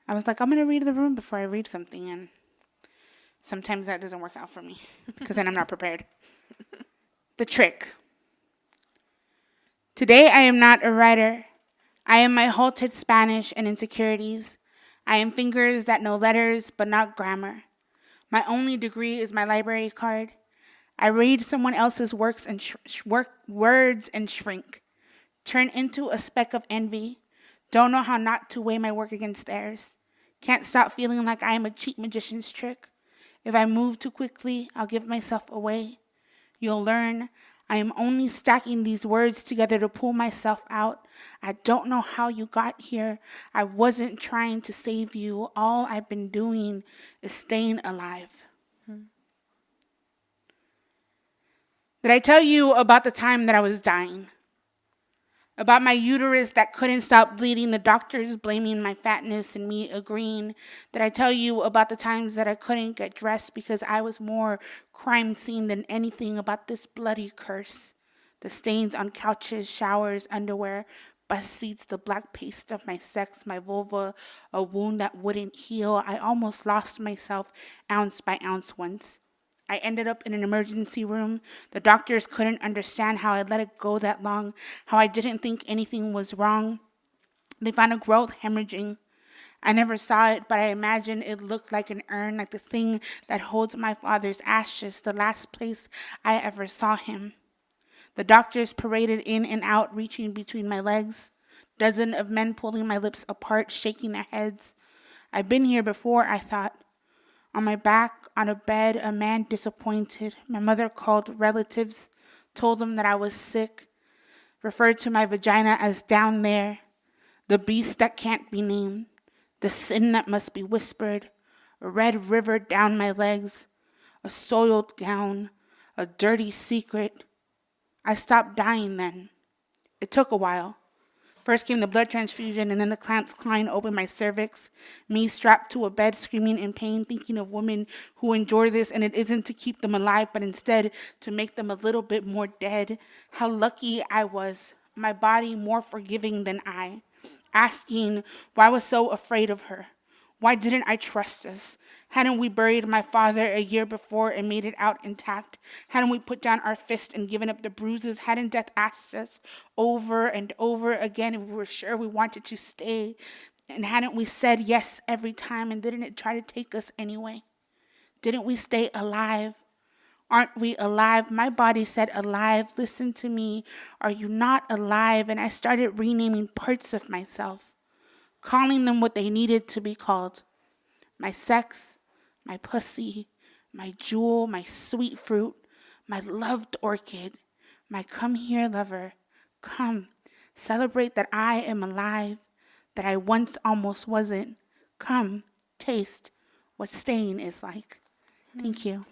I was like, I'm going to read the room before I read something. And sometimes that doesn't work out for me because then I'm not prepared. The trick. Today I am not a writer. I am my halted Spanish and insecurities. I am fingers that know letters but not grammar. My only degree is my library card. I read someone else's works and words and shrink. Turn into a speck of envy. Don't know how not to weigh my work against theirs. Can't stop feeling like I am a cheap magician's trick. If I move too quickly, I'll give myself away. You'll learn I am only stacking these words together to pull myself out. I don't know how you got here. I wasn't trying to save you. All I've been doing is staying alive. Did I tell you about the time that I was dying? About my uterus that couldn't stop bleeding, the doctors blaming my fatness and me agreeing? Did I tell you about the times that I couldn't get dressed because I was more crime scene than anything? About this bloody curse? The stains on couches, showers, underwear, bus seats, the black paste of my sex, my vulva, a wound that wouldn't heal. I almost lost myself ounce by ounce once. I ended up in an emergency room. The doctors couldn't understand how I let it go that long, how I didn't think anything was wrong. They found a growth hemorrhaging. I never saw it, but I imagine it looked like an urn, like the thing that holds my father's ashes, the last place I ever saw him. The doctors paraded in and out, reaching between my legs. Dozens of men pulling my lips apart, shaking their heads. I've been here before, I thought. On my back, on a bed, a man disappointed. My mother called relatives, told them that I was sick, referred to my vagina as down there, the beast that can't be named, the sin that must be whispered, a red river down my legs, a soiled gown, a dirty secret. I stopped dying then. It took a while. First came the blood transfusion, and then the clamps clawing open my cervix, me strapped to a bed screaming in pain, thinking of women who endure this, and it isn't to keep them alive, but instead to make them a little bit more dead. How lucky I was, my body more forgiving than I, asking why I was so afraid of her. Why didn't I trust us? Hadn't we buried my father a year before and made it out intact? Hadn't we put down our fists and given up the bruises? Hadn't death asked us over and over again if we were sure we wanted to stay? And hadn't we said yes every time, and didn't it try to take us anyway? Didn't we stay alive? Aren't we alive? My body said alive. Listen to me. Are you not alive? And I started renaming parts of myself, calling them what they needed to be called. My sex, my pussy, my jewel, my sweet fruit, my loved orchid, my come here lover. Come, celebrate that I am alive, that I once almost wasn't. Come, taste what staying is like. Thank you.